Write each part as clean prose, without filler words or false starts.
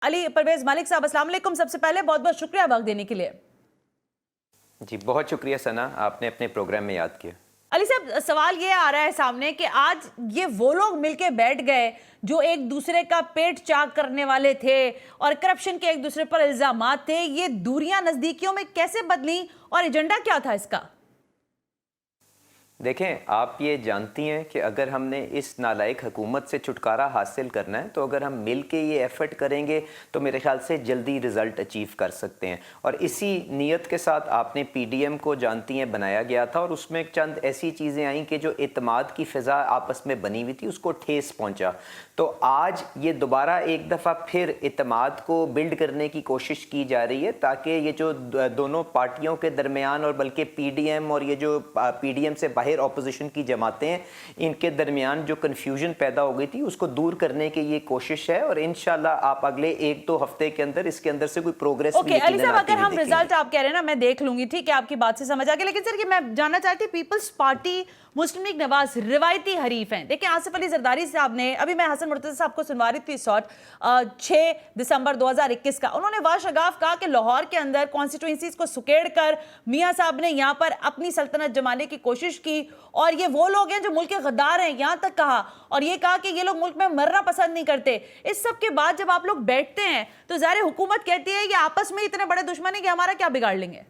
अली परवेज मलिक साहब, अस्सलाम वालेकुम। सबसे पहले बहुत बहुत शुक्रिया वक्त देने के लिए। जी बहुत शुक्रिया सना, आपने अपने प्रोग्राम में याद किया। अली साहब, सवाल ये आ रहा है सामने कि आज ये वो लोग मिलके बैठ गए जो एक दूसरे का पेट चाक करने वाले थे और करप्शन के एक दूसरे पर इल्जामात थे, ये दूरियां नजदीकियों में कैसे बदली और एजेंडा क्या था इसका? देखें, आप ये जानती हैं कि अगर हमने इस नालायक हुकूमत से छुटकारा हासिल करना है तो अगर हम मिल के ये एफर्ट करेंगे तो मेरे ख्याल से जल्दी रिज़ल्ट अचीव कर सकते हैं। और इसी नीयत के साथ आपने पीडीएम को जानती हैं बनाया गया था और उसमें चंद ऐसी चीज़ें आई कि जो एतमाद की फ़िज़ा आपस में बनी हुई थी उसको ठेस पहुँचा। तो आज ये दोबारा एक दफ़ा फिर एतमाद को बिल्ड करने की कोशिश की जा रही है ताकि ये जो दोनों पार्टियों के दरमियान और बल्कि पीडीएम और ये जो पीडीएम से बाहर ऑपोजिशन की जमातें हैं, इनके दरमियान जो कन्फ्यूजन पैदा हो गई थी उसको दूर करने की ये कोशिश है और इंशाल्लाह आप अगले 1-2 हफ्ते के अंदर इसके अंदर से कोई प्रोग्रेस ओके अली साहब, अगर हम रिजल्ट आप कह रहे हैं ना, मैं देख लूंगी, ठीक है, आपकी बात से समझ आ गया। लेकिन सर ये मैं जानना चाहती हूँ, पीपल्स पार्टी मुस्लिम लीग नवाज रिवायती हरीफ हैं। देखिए आसिफ अली जरदारी साहब ने, अभी मैं हसन मुर्तज़ा साहब को सुनवा रही थी 6 दिसंबर 2021 का, उन्होंने वाशगाफ कहा कि लाहौर के अंदर कॉन्स्टिट्यूंसीज को सुकेड़ कर मियाँ साहब ने यहाँ पर अपनी सल्तनत जमाने की कोशिश की और ये वो लोग हैं जो मुल्क के गद्दार हैं, यहाँ तक कहा। और ये कहा कि ये लोग मुल्क में मरना पसंद नहीं करते। इस सब के बाद जब आप लोग बैठते हैं तो ज़ाहिर हुकूमत कहती है ये आपस में इतने बड़े दुश्मन है कि हमारा क्या बिगाड़ लेंगे।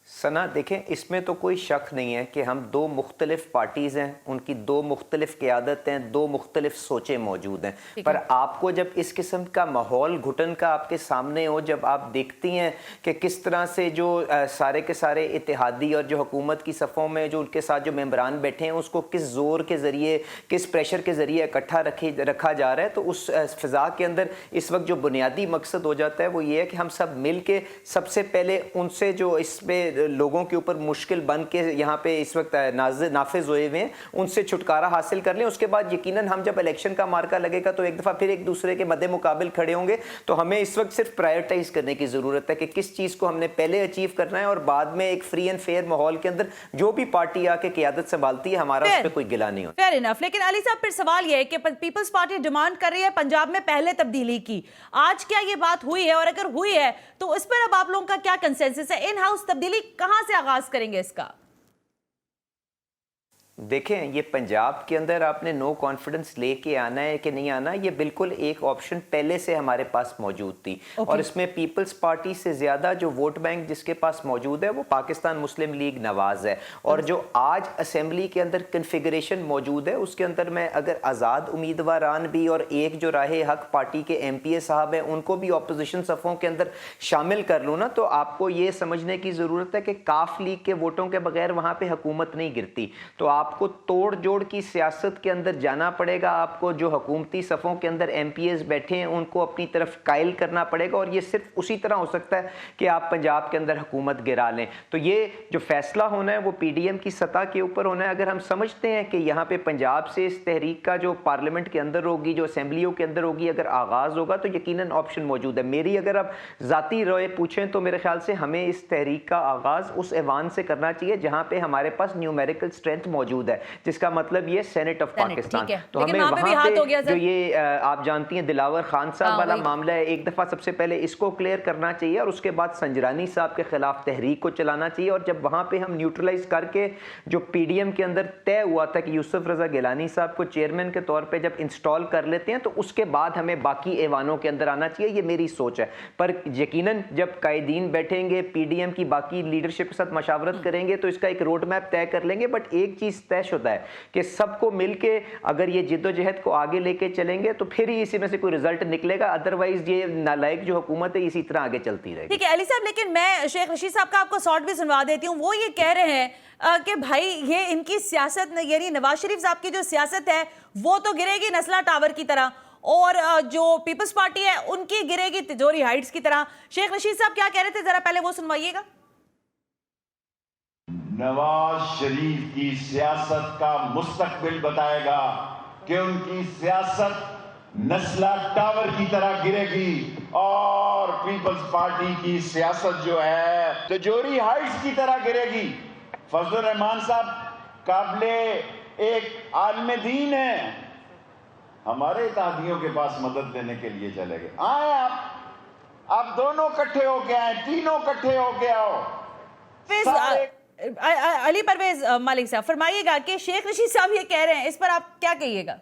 सना देखें, इसमें तो कोई शक नहीं है कि हम दो मुख्तलिफ पार्टीज़ हैं, उनकी दो मुख्तलिफ क़यादत हैं, दो मुख्तलिफ सोचें मौजूद हैं। पर आपको जब इस किस्म का माहौल घुटन का आपके सामने हो, जब आप देखती हैं कि किस तरह से जो सारे के सारे इत्तेहादी और जो हुकूमत की सफ़ों में जो उनके साथ जो मेंबरान बैठे हैं उसको किस ज़ोर के ज़रिए, किस प्रेशर के ज़रिए इकट्ठा रखा जा रहा है, तो उस फ़िज़ा के अंदर इस वक्त जो बुनियादी मकसद हो जाता है वो ये है कि हम सब मिल के सबसे पहले उनसे जो इस पर लोगों के ऊपर मुश्किल बन के यहाँ पे इस वक्त नाफिज हुए हुए हैं उनसे छुटकारा हासिल कर लें। उसके बाद यकीनन हम जब इलेक्शन का मार्का लगेगा तो एक दफ़ा फिर एक दूसरे के मद्दे मुकाबिल खड़े होंगे। तो हमें इस वक्त सिर्फ प्रायोरिटाइज करने की ज़रूरत है कि किस चीज़ को हमने पहले अचीव करना है और बाद में एक फ्री एंड फेयर माहौल के अंदर जो भी पार्टी आके क़यादत संभालती है हमारा उस पर कोई गिला नहीं होता। Fair enough. लेकिन अली साहब फिर सवाल यह है कि पीपल्स पार्टी डिमांड कर रही है पंजाब में पहले तब्दीली की, आज क्या ये बात हुई है? और अगर हुई है तो इस पर अब आप लोगों का क्या कंसेंसस है? इन हाउस तब्दीली कहां से आगाज करेंगे इसका? देखें, ये पंजाब के अंदर आपने नो कॉन्फिडेंस लेके आना है कि नहीं आना, ये बिल्कुल एक ऑप्शन पहले से हमारे पास मौजूद थी। और इसमें पीपल्स पार्टी से ज़्यादा जो वोट बैंक जिसके पास मौजूद है वो पाकिस्तान मुस्लिम लीग नवाज है। और जो आज असेंबली के अंदर कन्फिगरेशन मौजूद है उसके अंदर मैं अगर आज़ाद उम्मीदवारान भी और एक जो राहे हक पार्टी के MPA साहब हैं उनको भी अपोजिशन सफ़ों के अंदर शामिल कर लूँ ना, तो आपको ये समझने की ज़रूरत है कि काफ लीग के वोटों के बगैर वहाँ पर हुकूमत नहीं गिरती। तो आपको तोड़ जोड़ की सियासत के अंदर जाना पड़ेगा, आपको जो हुकूमती सफ़ों के अंदर MPAs बैठे हैं उनको अपनी तरफ कायल करना पड़ेगा और ये सिर्फ उसी तरह हो सकता है कि आप पंजाब के अंदर हुकूमत गिरा लें। तो ये जो फैसला होना है वो PDM की सतह के ऊपर होना है। अगर हम समझते हैं कि यहाँ पे पंजाब से इस तहरीक का जो पार्लियामेंट के अंदर होगी, जो असेंबलियों के अंदर होगी, अगर आगाज़ होगा तो यकीनन ऑप्शन मौजूद है। मेरी अगर आप ज़ाती राय पूछें तो मेरे ख्याल से हमें इस तहरीक का आगाज़ उस ऐवान से करना चाहिए जहाँ पे हमारे पास न्यूमेरिकल स्ट्रेंथ मौजूद है, जिसका मतलब ये सेनेट ऑफ पाकिस्तान। तो हमें वहां पे जो ये आप जानती हैं दिलावर खान साहब वाला मामला है, एक दफा सबसे पहले इसको क्लियर करना चाहिए और उसके बाद संजरानी साहब के खिलाफ तहरीक को चलाना चाहिए। और जब वहां पे हम न्यूट्रलाइज करके जो PDM के अंदर तय हुआ था कि यूसुफ रजा गिलानी साहब को चेयरमैन के तौर पर जब इंस्टॉल कर लेते हैं तो उसके बाद हमें बाकी ऐवानों के अंदर आना चाहिए, ये मेरी सोच है। पर यकीनन जब कायदीन बैठेंगे, PDM की बाकी लीडरशिप के साथ मशावरत करेंगे तो इसका एक रोड मैप तय कर लेंगे। बट एक चीज तयशुदा है कि सबको मिलके अगर ये जिद्दोजहद को आगे लेके चलेंगे तो फिर ही इसी में से कोई रिजल्ट निकलेगा, अदरवाइज ये नालायक जो हुकूमत है इसी तरह आगे चलती रहेगी। ठीक है अली साहब, लेकिन मैं शेख रशीद साहब का आपको शॉर्ट भी सुनवा देती हूँ। वो ये कह रहे हैं कि भाई ये इनकी सियासत, यानी नवाज शरीफ साहब की जो सियासत है वो तो गिरेगी नस्ला टावर की तरह और जो पीपल्स पार्टी है उनकी गिरेगी तिजोरी हाइट्स की तरह। शेख रशीद साहब क्या कह रहे थे, जरा पहले वो सुनवाइएगा। नवाज शरीफ की सियासत का मुस्तकबिल बताएगा कि उनकी सियासत नस्ला टावर की तरह गिरेगी और पीपल्स पार्टी की सियासत जो है तिजोरी हाइट्स की तरह गिरेगी। फजलुर रहमान साहब काबिले एक आलिम दीन है, हमारे इत्तेहादियों के पास मदद लेने के लिए चले गए। आए आप दोनों इकट्ठे होके आए, तीनों इकट्ठे होके आओ। अली परवेज मलिक साहब, फरमाइएगा कि शेख रशीद साहब ये कह रहे हैं, इस पर आप क्या कहिएगा?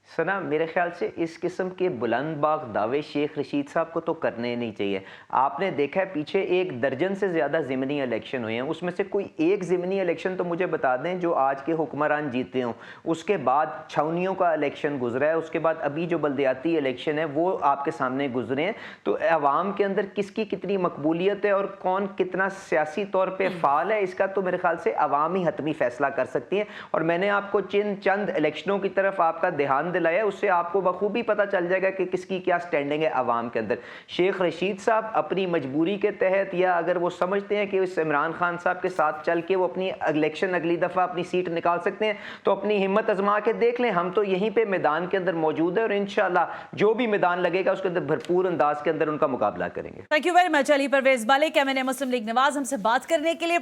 सना, मेरे ख्याल से इस किस्म के बुलंदबाग दावे शेख रशीद साहब को तो करने नहीं चाहिए। आपने देखा है पीछे 1 दर्जन से ज़्यादा ज़िमनी इलेक्शन हुए हैं, उसमें से कोई एक ज़िमनी इलेक्शन तो मुझे बता दें जो आज के हुक्मरान जीते हों। उसके बाद छावनियों का इलेक्शन गुजरा है, उसके बाद अभी जो बल्दियाती इलेक्शन है वो आपके सामने गुजरे हैं। तो अवाम के अंदर किसकी कितनी मकबूलियत है और कौन कितना सियासी तौर पर फ़ाल है, इसका तो मेरे ख्याल से अवाम ही हतमी फ़ैसला कर सकती है। और मैंने आपको चंद इलेक्शनों की तरफ आपका ध्यान दिलाया, उससे आपको बखूबी पता चल जाएगा कि किसकी क्या स्टैंडिंग है अवाम के अंदर। शेख रशीद साहब अपनी मजबूरी के तहत या अगर वो समझते हैं कि इस इमरान खान साहब के साथ चल के वो अपनी इलेक्शन अगली दफ़ा अपनी सीट निकाल सकते हैं तो अपनी हिम्मत आजमा के देख लें। हम तो यहीं पे मैदान के अंदर मौजूद है और इंशाल्लाह जो भी मैदान लगेगा उसके अंदर भरपूर अंदाज के अंदर उनका मुकाबला करेंगे। Thank you very much Ali Pervez Malik, MNA Muslim League Nawaz, हमसे बात करने के लिए।